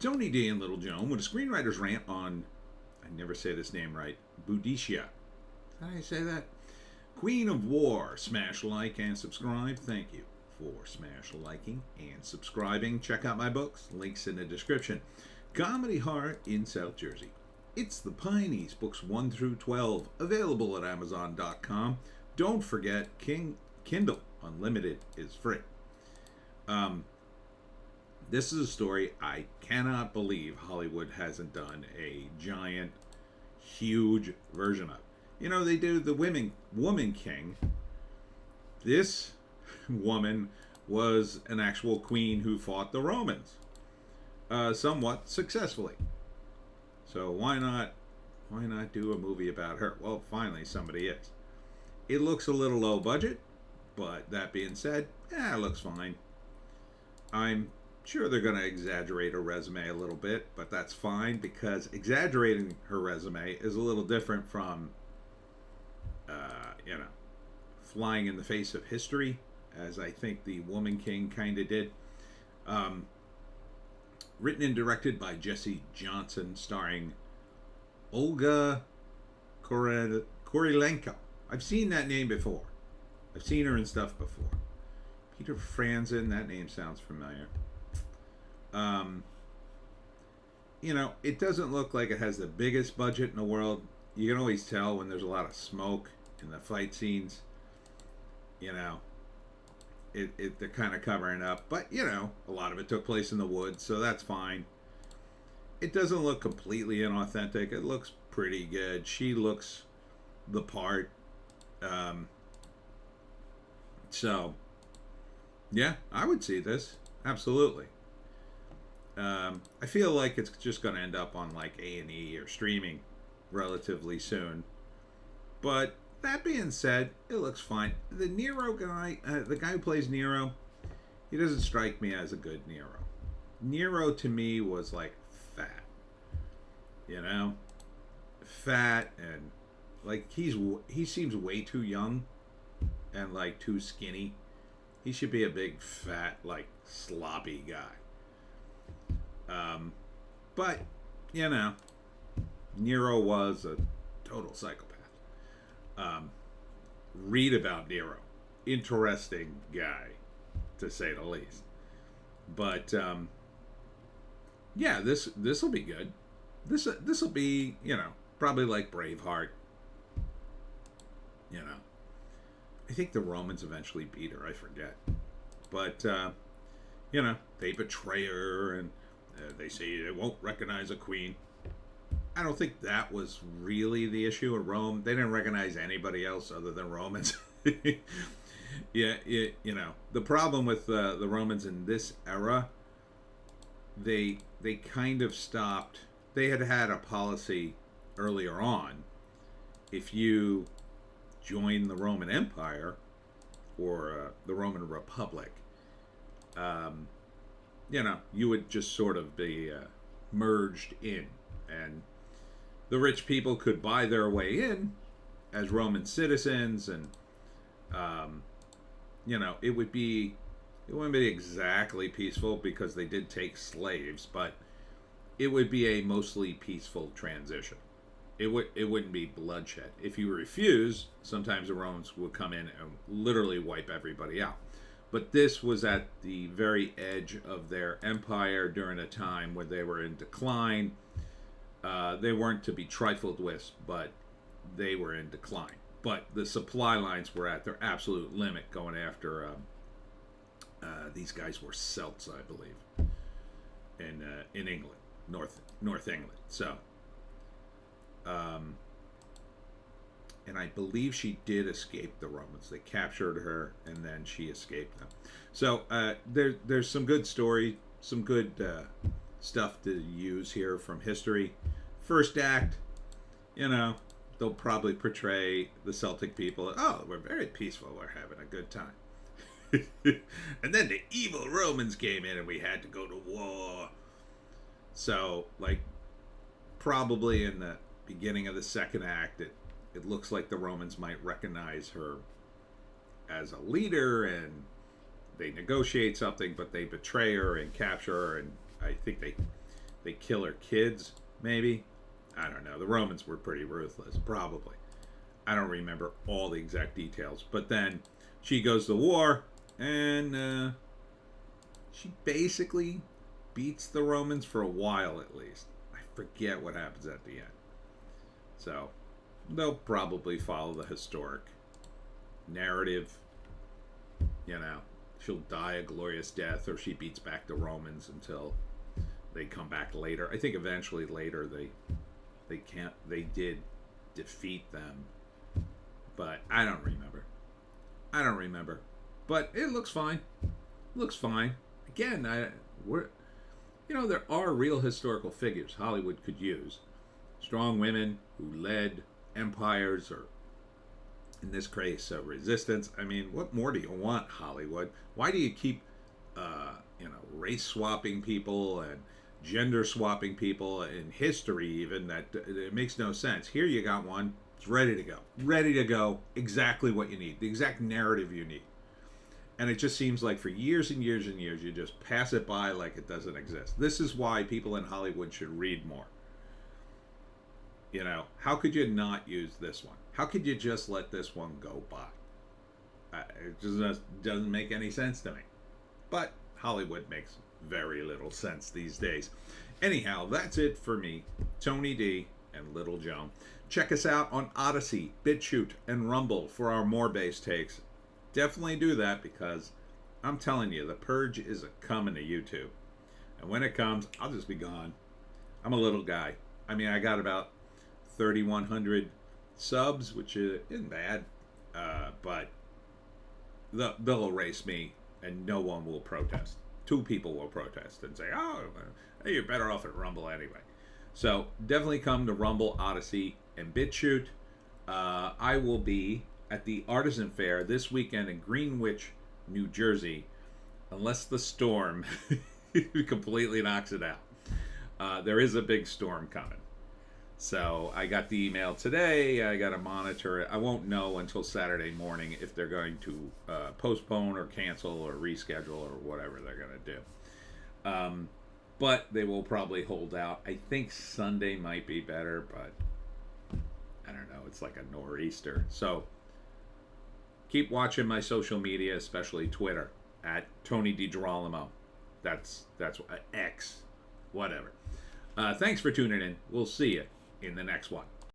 Tony D and Little Joan with a screenwriter's rant on, I never say this name right, Boudica. How do I say that? Queen of War. Smash like and subscribe. Thank you for smash liking and subscribing. Check out my books. Links in the description. Comedy Horror in South Jersey. It's the Pineys, books 1 through 12, available at Amazon.com. Don't forget, Kindle Unlimited is free. This is a story I cannot believe Hollywood hasn't done a giant, huge version of. You know, they do the Woman King. This woman was an actual queen who fought the Romans, somewhat successfully. So why not do a movie about her? Well, finally somebody is. It looks a little low budget, but that being said, it looks fine. I'm sure they're going to exaggerate her resume a little bit, but that's fine because exaggerating her resume is a little different from, flying in the face of history, as I think the Woman King kind of did. Written and directed by Jesse Johnson, starring Olga Kurylenko. I've seen that name before. I've seen her in stuff before. Peter Franzen, that name sounds familiar. It doesn't look like it has the biggest budget in the world. You can always tell when there's a lot of smoke in the fight scenes. They're kind of covering up, but a lot of it took place in the woods, so that's fine. It doesn't look completely inauthentic. It looks pretty good. She looks the part. So, yeah, I would see this. Absolutely. I feel like it's just going to end up on like A&E or streaming relatively soon. But that being said, it looks fine. The Nero guy, the guy who plays Nero, he doesn't strike me as a good Nero. Nero to me was like fat. Fat, and like he seems way too young and like too skinny. He should be a big fat like sloppy guy. But Nero was a total psychopath. Read about Nero. Interesting guy, to say the least. But this will be good. This will be probably like Braveheart. I think the Romans eventually beat her. I forget, but they betray her and they say they won't recognize a queen. I don't think that was really the issue in Rome. They didn't recognize anybody else other than Romans. The problem with the Romans in this era, they kind of stopped. They had a policy earlier on. If you join the Roman Empire or the Roman Republic, you would just sort of be merged in, and the rich people could buy their way in as Roman citizens, and it wouldn't be exactly peaceful because they did take slaves, but it would be a mostly peaceful transition. It wouldn't be bloodshed. If you refuse, sometimes the Romans would come in and literally wipe everybody out. But this was at the very edge of their empire during a time when they were in decline. They weren't to be trifled with, but they were in decline. But the supply lines were at their absolute limit going after these guys were Celts, I believe, in England, North England. So, and I believe she did escape the Romans. They captured her, and then she escaped them. So there's some good story, some good stuff to use here from history. First act, they'll probably portray the Celtic people. Oh, we're very peaceful. We're having a good time. And then the evil Romans came in and we had to go to war. So, like, probably in the beginning of the second act, it looks like the Romans might recognize her as a leader, and they negotiate something, but they betray her and capture her, and I think They kill her kids, maybe. I don't know. The Romans were pretty ruthless, probably. I don't remember all the exact details. But then she goes to war, and she basically beats the Romans for a while at least. I forget what happens at the end. So they'll probably follow the historic narrative. You know, she'll die a glorious death, or she beats back the Romans until they come back later. I think eventually later they did defeat them, but I don't remember. But it looks fine. Again, there are real historical figures Hollywood could use. Strong women who led empires, or in this case, resistance. I mean, what more do you want, Hollywood? Why do you keep, race swapping people and gender swapping people in history? Even that it makes no sense. Here you got one. It's ready to go. Exactly what you need. The exact narrative you need. And it just seems like for years and years and years, you just pass it by like it doesn't exist. This is why people in Hollywood should read more. How could you not use this one? How could you just let this one go by? It just doesn't make any sense to me. But Hollywood makes very little sense these days. Anyhow, that's it for me, Tony D and Little Joan. Check us out on Odysee, Bitchute, and Rumble for our more base takes. Definitely do that, because I'm telling you, the purge is coming to YouTube. And when it comes, I'll just be gone. I'm a little guy. I mean, I got about 3,100 subs, which isn't bad, but they'll erase me, and no one will protest. 2 people will protest and say, "Oh, hey, you're better off at Rumble anyway." So definitely come to Rumble, Odysee, and Bitchute. I will be at the Artisan Fair this weekend in Greenwich, New Jersey, unless the storm completely knocks it out. There is a big storm coming. So I got the email today. I got to monitor it. I won't know until Saturday morning if they're going to postpone or cancel or reschedule or whatever they're going to do. But they will probably hold out. I think Sunday might be better, but I don't know. It's like a nor'easter. So keep watching my social media, especially Twitter, at Tony DiGerolamo. That's X, whatever. Thanks for tuning in. We'll see you in the next one.